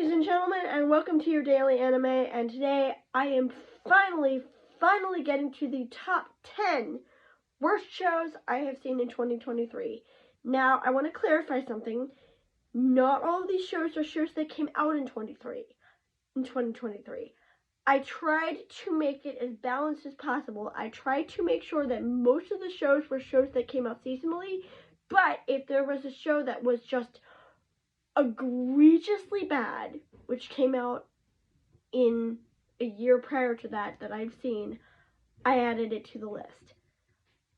ladies and gentlemen, and welcome to your daily anime. And today I am finally getting to the top 10 worst shows I have seen in 2023. Now, I want to clarify something. Not all of these shows are shows that came out in 2023. I tried to make it as balanced as possible. I tried to make sure that most of the shows were shows that came out seasonally, but if there was a show that was just egregiously bad, which came out in a year prior to that I've seen, I added it to the list.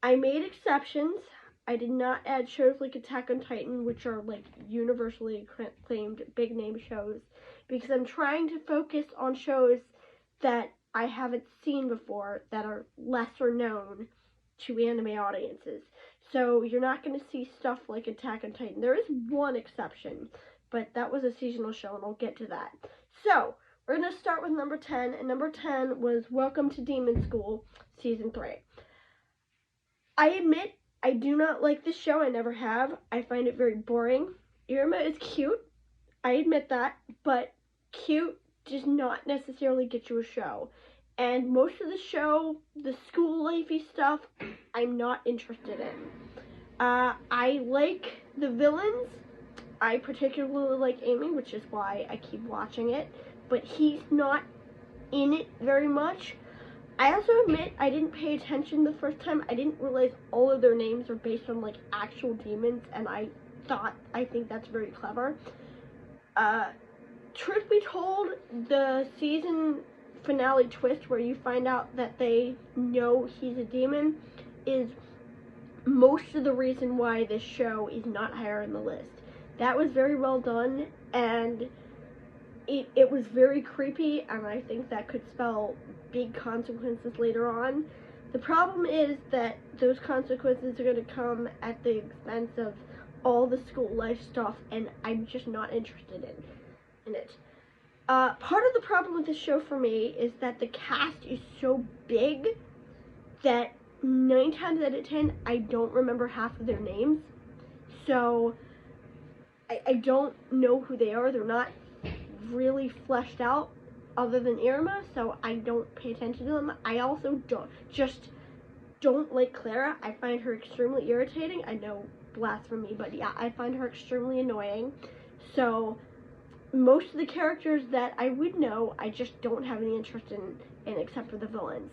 I made exceptions. I did not add shows like Attack on Titan, which are like universally acclaimed big name shows, because I'm trying to focus on shows that I haven't seen before, that are lesser known to anime audiences. So you're not going to see stuff like Attack on Titan. There is one exception, but that was a seasonal show, and I'll get to that. So, we're going to start with number 10, and number 10 was Welcome to Demon School, Season 3. I admit, I do not like this show. I never have. I find it very boring. Iruma is cute. I admit that, but cute does not necessarily get you a show. And most of the show, the school lifey stuff, I'm not interested in. I like the villains. I particularly like Amy, which is why I keep watching it, but he's not in it very much. I also admit I didn't pay attention the first time. I didn't realize all of their names are based on like actual demons, and I think that's very clever. Truth be told, the season finale twist where you find out that they know he's a demon is most of the reason why this show is not higher in the list. That was very well done, and it was very creepy, and I think that could spell big consequences later on. The problem is that those consequences are going to come at the expense of all the school life stuff, and I'm just not interested in it. Part of the problem with this show for me is that the cast is so big that 9 times out of 10, I don't remember half of their names. So, I don't know who they are. They're not really fleshed out other than Iruma, so I don't pay attention to them. I also don't like Clara. I find her extremely irritating. I know, blasphemy, but yeah, I find her extremely annoying. So, most of the characters that I would know, I just don't have any interest in except for the villains.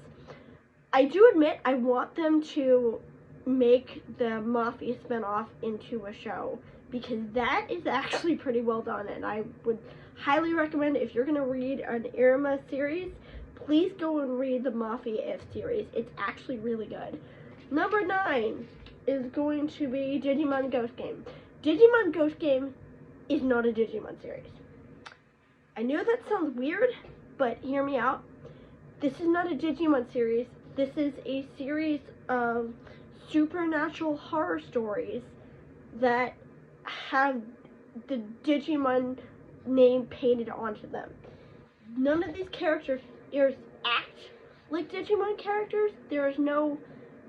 I do admit I want them to make the Mafia spinoff into a show, because that is actually pretty well done, and I would highly recommend, if you're going to read an Iruma series, please go and read the Mafia If series. It's actually really good. Number 9 is going to be Digimon Ghost Game. Digimon Ghost Game is not a Digimon series. I know that sounds weird, but hear me out. This is not a Digimon series. This is a series of supernatural horror stories that have the Digimon name painted onto them. None of these characters act like Digimon characters. There is no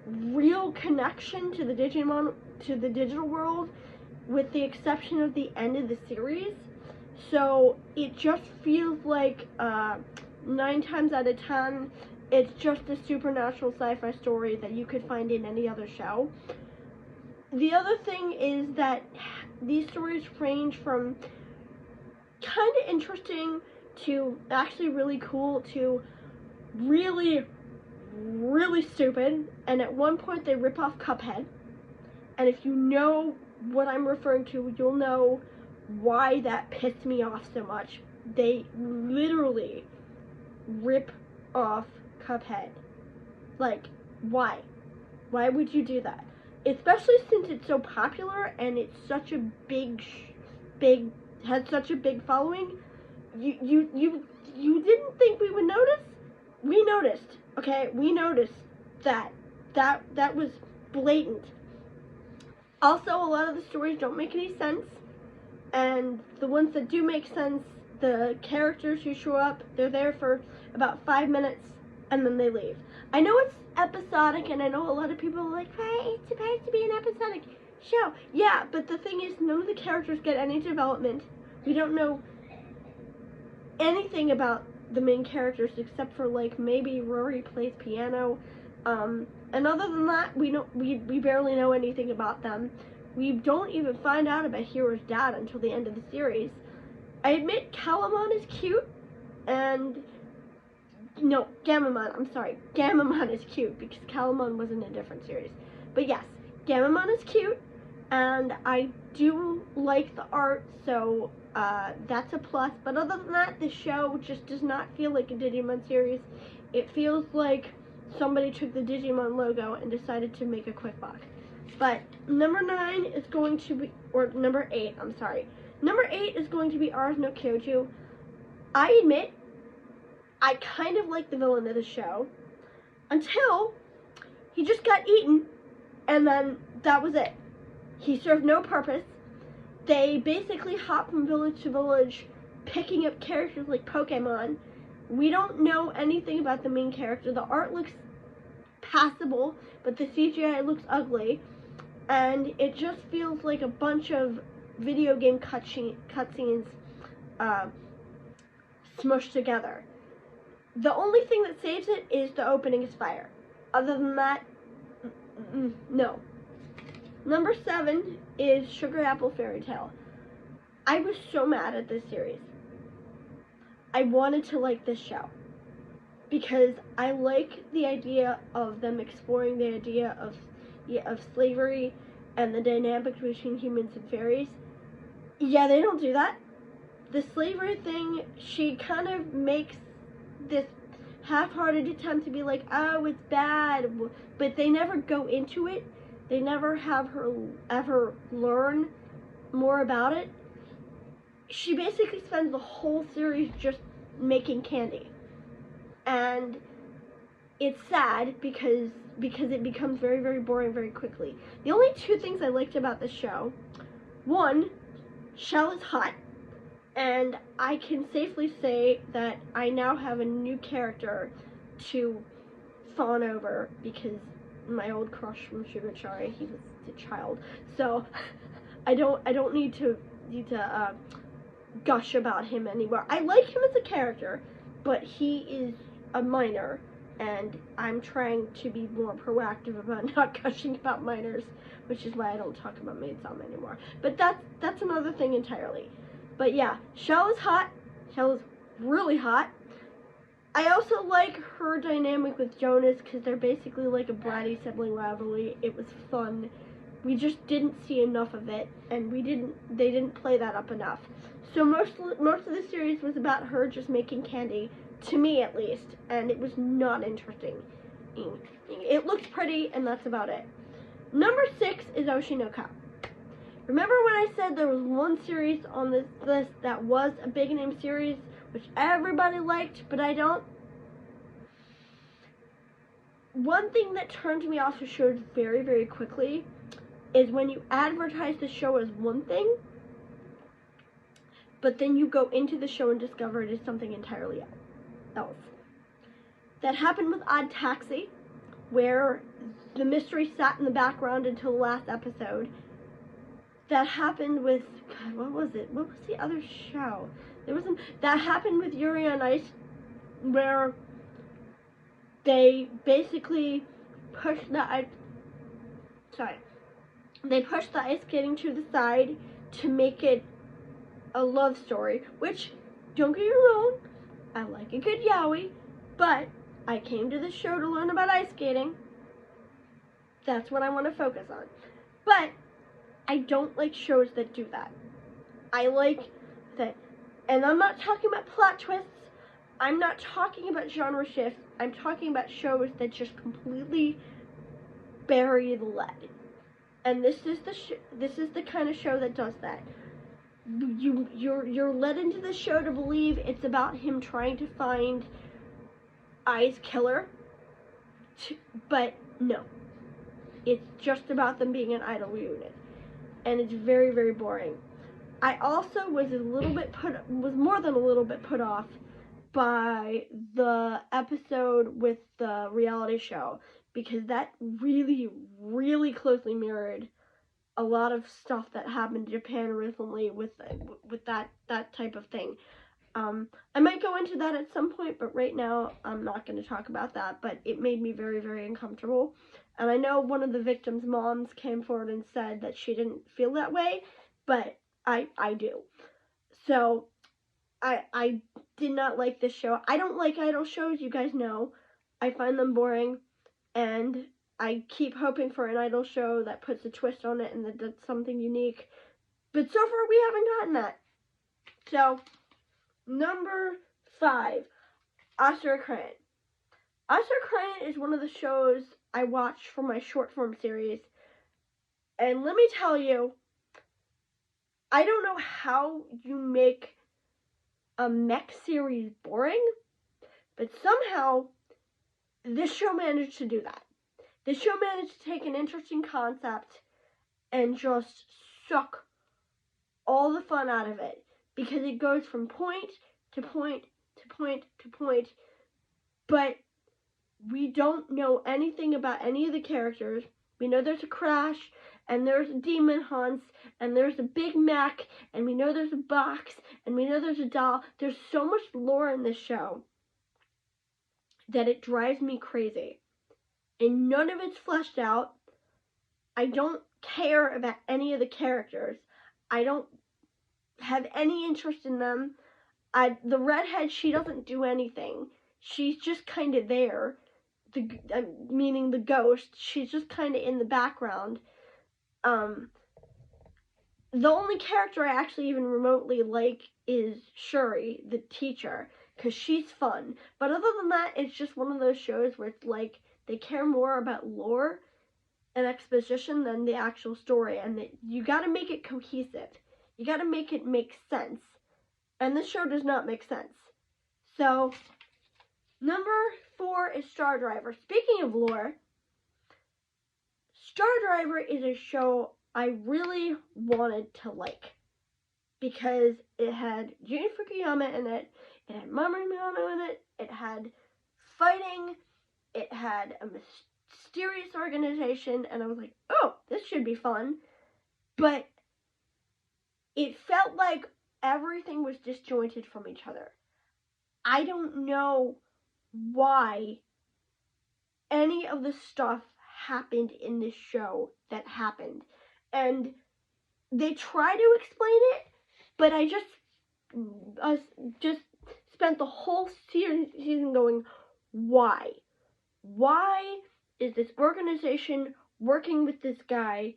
real connection to the Digimon, to the digital world, with the exception of the end of the series. So it just feels like 9 times out of 10, it's just a supernatural sci-fi story that you could find in any other show. The other thing is that these stories range from kind of interesting to actually really cool to really, really stupid. And at one point they rip off Cuphead. And if you know what I'm referring to, you'll know why that pissed me off so much. They literally rip off Cuphead. Like, why? Why would you do that? Especially since it's so popular and it's such a has such a big following. You didn't think we would notice? We noticed, okay? We noticed that was blatant. Also, a lot of the stories don't make any sense, and the ones that do make sense, the characters who show up, they're there for about 5 minutes, and then they leave. I know it's episodic, and I know a lot of people are like, right, it's supposed to be an episodic show. Yeah, but the thing is, none of the characters get any development. We don't know anything about the main characters except for like maybe Rory plays piano. And other than that, we barely know anything about them. We don't even find out about Hiro's dad until the end of the series. I admit Calamon is cute, and no, Gamamon, I'm sorry. Gamamon is cute because Calamon was in a different series. But yes, Gamamon is cute, and I do like the art, so that's a plus. But other than that, the show just does not feel like a Digimon series. It feels like somebody took the Digimon logo and decided to make a quick buck. But number 9 is going to be, or number 8, I'm sorry. Number 8 is going to be Ars no Kyoju. I admit, I kind of like the villain of the show until he just got eaten, and then that was it. He served no purpose. They basically hop from village to village, picking up characters like Pokemon. We don't know anything about the main character. The art looks passable, but the CGI looks ugly, and it just feels like a bunch of video game cutscenes smushed together. The only thing that saves it is the opening is fire. Other than that, no. Number 7 is Sugar Apple Fairy Tale. I was so mad at this series. I wanted to like this show because I like the idea of them exploring the idea of slavery and the dynamic between humans and fairies. Yeah, they don't do that. The slavery thing, she kind of makes this half-hearted attempt to be like, oh, it's bad, but they never go into it. They never have her ever learn more about it. She basically spends the whole series just making candy. And it's sad because it becomes very, very boring very quickly. The only 2 things I liked about the show, one, Shell is hot, and I can safely say that I now have a new character to fawn over because my old crush from Shugachari, he was a child, so I don't need to gush about him anymore. I like him as a character, but he is a minor, and I'm trying to be more proactive about not gushing about minors, which is why I don't talk about Maid-sama anymore. But that's another thing entirely. But yeah, Shell is hot. Shell is really hot. I also like her dynamic with Jonas because they're basically like a bratty sibling rivalry. It was fun. We just didn't see enough of it, and they didn't play that up enough. So most of the series was about her just making candy, to me at least, and it was not interesting. It looked pretty, and that's about it. Number 6 is Oshi no Ko. Remember when I said there was one series on this list that was a big name series, which everybody liked, but I don't? One thing that turned me off the show very, very quickly is when you advertise the show as one thing, but then you go into the show and discover it is something entirely else. That happened with Odd Taxi, where the mystery sat in the background until the last episode. That happened with, God, what was it? What was the other show? That happened with Yuri on Ice, where they basically pushed the ice skating to the side to make it a love story, which, don't get me wrong, I like a good yaoi, but I came to the show to learn about ice skating. That's what I want to focus on. But I don't like shows that do that. I like that, and I'm not talking about plot twists, I'm not talking about genre shifts, I'm talking about shows that just completely bury the lead. And this is the kind of show that does that. You're led into the show to believe it's about him trying to find Ai's killer, but no. It's just about them being an idol reunion. And it's very, very boring. I also was more than a little bit put off by the episode with the reality show, because that really, really closely mirrored a lot of stuff that happened in Japan recently with that type of thing. I might go into that at some point, but right now I'm not going to talk about that. But it made me very, very uncomfortable. And I know one of the victims' moms came forward and said that she didn't feel that way, but I do. So I did not like this show. I don't like idol shows, you guys know. I find them boring, and I keep hoping for an idol show that puts a twist on it and that does something unique. But so far we haven't gotten that. So, number 5, Oscar Crane. Oscar Crane is one of the shows I watch for my short form series. And let me tell you, I don't know how you make a mech series boring, but somehow this show managed to do that. This show managed to take an interesting concept and just suck all the fun out of it, because it goes from point to point to point to point, but we don't know anything about any of the characters. We know there's a Crash, and there's a Demon Hunts, and there's a Big Mac, and we know there's a box, and we know there's a doll. There's so much lore in this show that it drives me crazy. And none of it's fleshed out. I don't care about any of the characters. I don't have any interest in them. The redhead, she doesn't do anything. She's just kind of there. Meaning the ghost. She's just kind of in the background. The only character I actually even remotely like is Shuri, the teacher, because she's fun. But other than that, it's just one of those shows where it's like they care more about lore and exposition than the actual story, and you got to make it cohesive. You got to make it make sense. And this show does not make sense. So, number 4 is Star Driver. Speaking of lore, Star Driver is a show I really wanted to like, because it had Jun Fukuyama in it, it had Mamoru Milano in it, it had fighting, it had a mysterious organization, and I was like, oh, this should be fun. But it felt like everything was disjointed from each other. I don't know why any of the stuff happened in this show that happened. And they try to explain it, but I just spent the whole season going, why? Why is this organization working with this guy?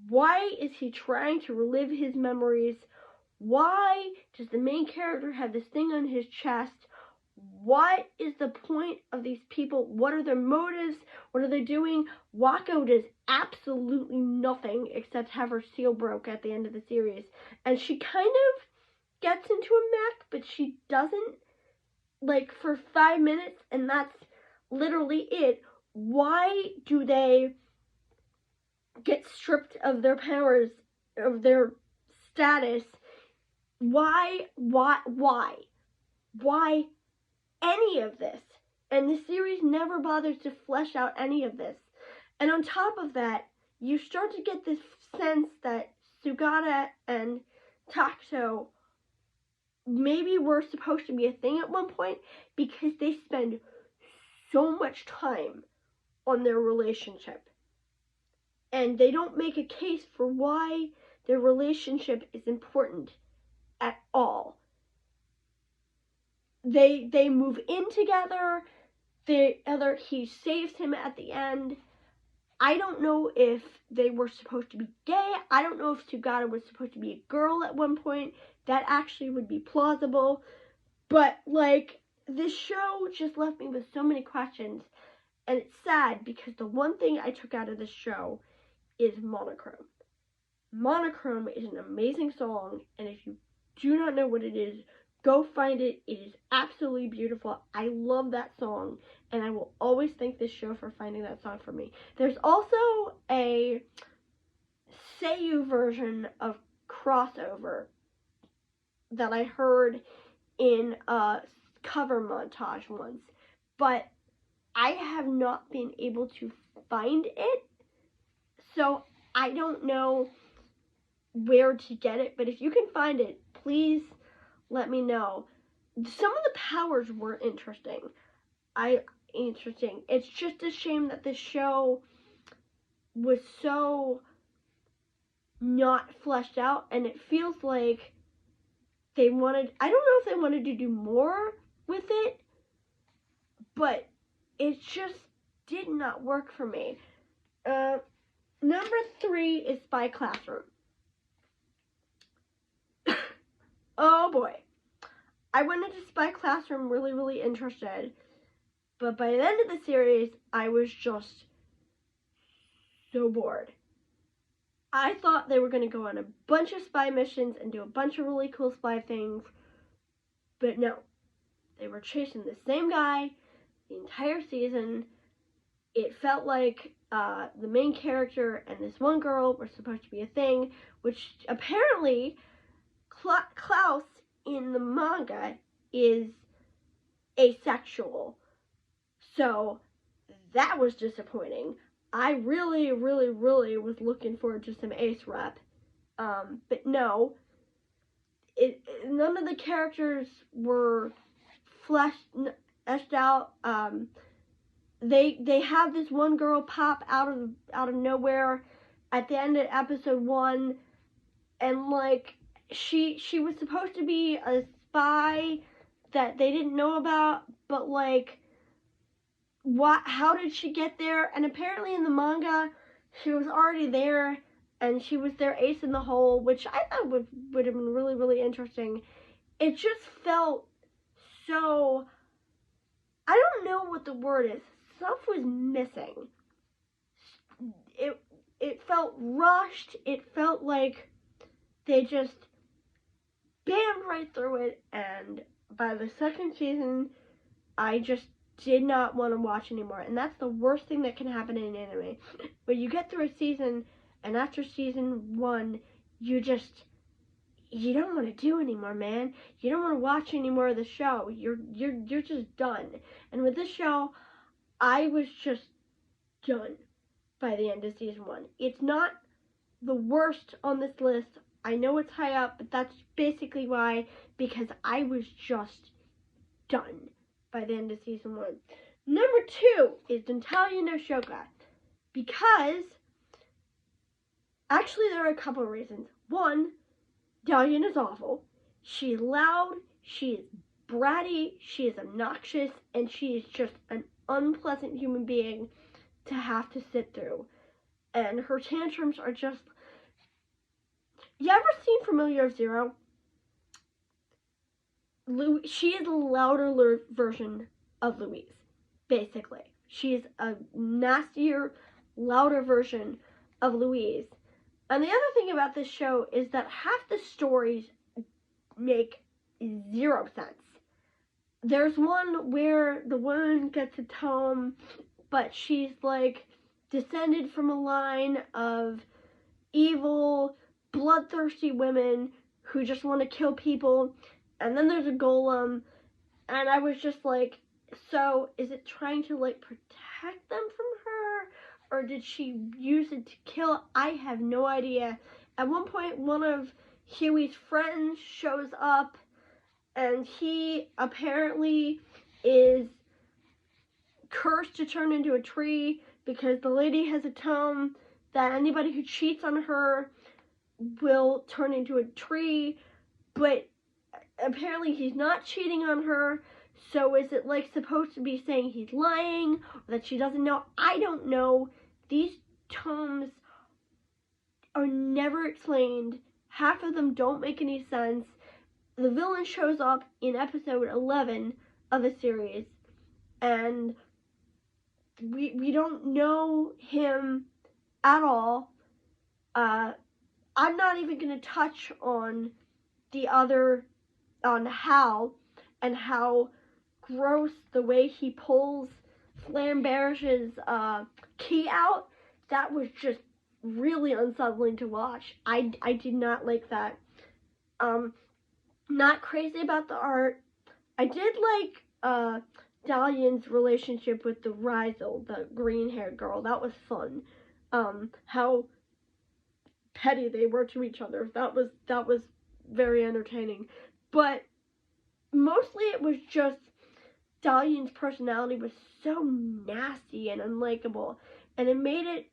Why is he trying to relive his memories? Why does the main character have this thing on his chest? What is the point of these people? What are their motives? What are they doing? Wako does absolutely nothing except have her seal broke at the end of the series. And she kind of gets into a mech, but she doesn't, like, for 5 minutes, and that's literally it. Why do they get stripped of their powers, of their status? Why any of this? And the series never bothers to flesh out any of this. And on top of that, you start to get this sense that Sugata and Takuto maybe were supposed to be a thing at one point, because they spend so much time on their relationship. And they don't make a case for why their relationship is important at all. They move in together. He saves him at the end. I don't know if they were supposed to be gay. I don't know if Sugata was supposed to be a girl at one point. That actually would be plausible. But, like, this show just left me with so many questions. And it's sad, because the one thing I took out of this show is Monochrome. Monochrome is an amazing song, and if you do not know what it is, go find it. It is absolutely beautiful. I love that song, and I will always thank this show for finding that song for me. There's also a Seiyu version of Crossover that I heard in a cover montage once, but I have not been able to find it, so I don't know where to get it. But if you can find it, please let me know. Some of the powers were interesting. Interesting. It's just a shame that the show was so not fleshed out, and it feels like they wanted, I don't know if they wanted to do more with it, but it just did not work for me. Number 3 is Spy Classroom. Oh boy. I went into Spy Classroom really, really interested, but by the end of the series, I was just so bored. I thought they were going to go on a bunch of spy missions and do a bunch of really cool spy things, but no. They were chasing the same guy the entire season. It felt like the main character and this one girl were supposed to be a thing, which apparently Klaus in the manga is asexual. So that was disappointing. I really, really, really was looking forward to some ace rep. But no, none of the characters were fleshed out. They have this one girl pop out of nowhere at the end of episode 1, and like she was supposed to be a spy that they didn't know about, but like how did she get there? And apparently in the manga she was already there, and she was their ace in the hole, which I thought would have been really, really interesting. It just felt so, I don't know what the word is. Stuff was missing. It felt rushed. It felt like they just bammed right through it, and by the second season, I just did not want to watch anymore. And that's the worst thing that can happen in anime. But you get through a season, and after season 1, you don't want to do anymore, man. You don't want to watch any more of the show. You're just done. And with this show, I was just done by the end of season 1. It's not the worst on this list. I know it's high up, but that's basically why, because I was just done by the end of season 1. Number 2 is Dentalian no Shouka, because actually there are a couple of reasons. One, Dalian is awful. She's loud, she is bratty, she is obnoxious, and she is just an unpleasant human being to have to sit through. And her tantrums are just... You ever seen Familiar of Zero? She is a louder version of Louise, basically. She is a nastier, louder version of Louise. And the other thing about this show is that half the stories make zero sense. There's one where the woman gets a tome, but she's like descended from a line of evil, bloodthirsty women who just want to kill people. And then there's a golem, and I was just like, so is it trying to like protect them from her, or did she use it to kill? I have no idea. At one point, one of Huey's friends shows up, and he apparently is cursed to turn into a tree because the lady has a tome that anybody who cheats on her will turn into a tree, but apparently he's not cheating on her. So is it like supposed to be saying he's lying, or that she doesn't know? I don't know. These tomes are never explained. Half of them don't make any sense. The villain shows up in episode 11 of the series, and we don't know him at all. I'm not even going to touch on on Hal, and how gross the way he pulls Flamberge's key out. That was just really unsettling to watch. I did not like that. Not crazy about the art. I did like Dalian's relationship with the Rizal, the green-haired girl. That was fun. How petty they were to each other. That was very entertaining. But mostly it was just Dalian's personality was so nasty and unlikable, and it made it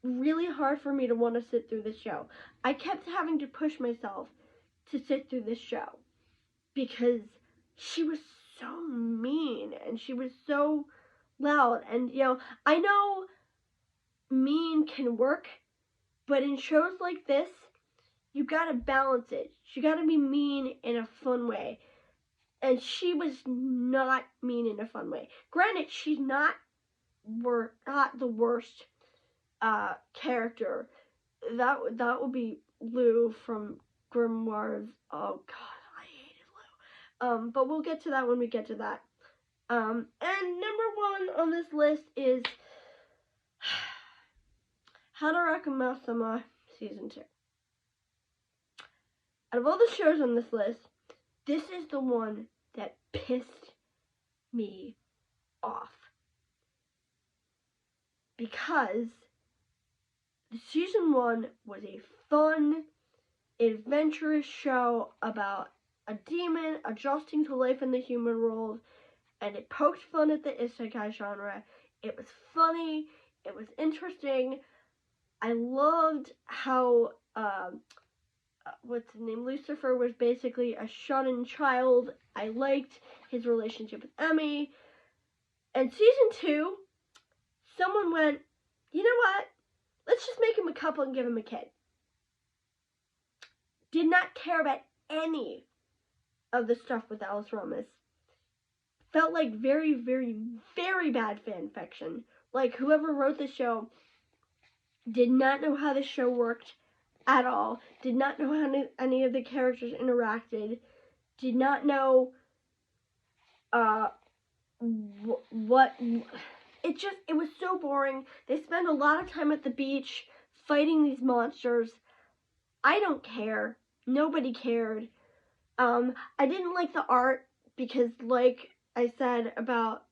really hard for me to want to sit through this show. I kept having to push myself to sit through this show because she was so mean and she was so loud. And, I know mean can work, but in shows like this, you gotta balance it. She gotta be mean in a fun way. And she was not mean in a fun way. Granted, she's not the worst character. That would be Lou from Grimoires. Oh God, I hated Lou. But we'll get to that when we get to that. And number 1 on this list is Haruka-sama Season 2. Out of all the shows on this list, this is the one that pissed me off. Because Season 1 was a fun, adventurous show about a demon adjusting to life in the human world, and it poked fun at the isekai genre. It was funny, it was interesting. I loved how, what's his name, Lucifer was basically a shut-in child. I liked his relationship with Emmy. And Season 2, someone went, you know what? Let's just make him a couple and give him a kid. Did not care about any of the stuff with Alice Ramos. Felt like very, very, very bad fan fiction. Like, whoever wrote the show did not know how the show worked at all. Did not know how any of the characters interacted. Did not know what... It was so boring. They spent a lot of time at the beach fighting these monsters. I don't care. Nobody cared. I didn't like the art because, like I said about,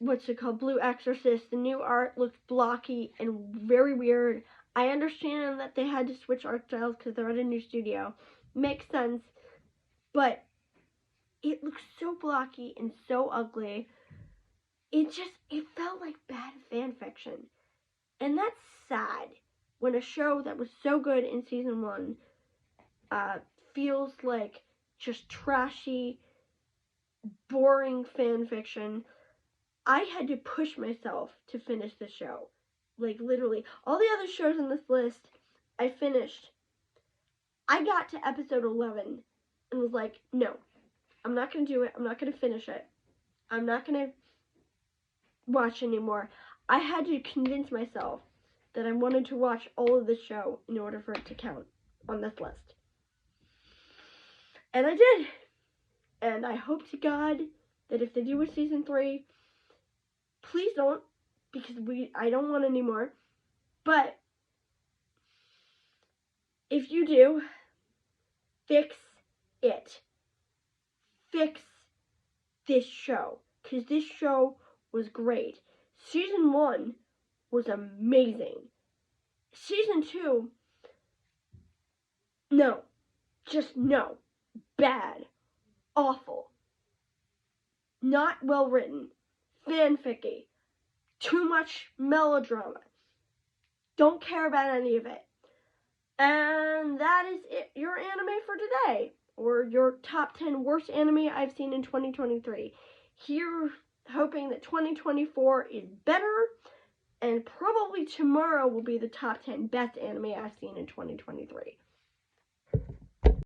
Blue Exorcist, the new art looked blocky and very weird. I understand that they had to switch art styles because they're at a new studio. Makes sense. But it looked so blocky and so ugly. It felt like bad fan fiction. And that's sad when a show that was so good in Season 1 feels like just trashy, boring fan fiction. I had to push myself to finish the show. Like, literally. All the other shows on this list, I finished. I got to episode 11 and was like, no, I'm not going to do it. I'm not going to finish it. I'm not going to watch anymore. I had to convince myself that I wanted to watch all of the show in order for it to count on this list. And I did. And I hope to God that if they do a Season 3, please don't, because I don't want any more. But if you do, fix it. Fix this show, because this show was great. Season 1 was amazing. Season 2, no. Just no. Bad. Awful. Not well written. Fanficky. Too much melodrama. Don't care about any of it. And that is it. Your anime for today. Or your top 10 worst anime I've seen in 2023. Here, hoping that 2024 is better. And probably tomorrow will be the top 10 best anime I've seen in 2023.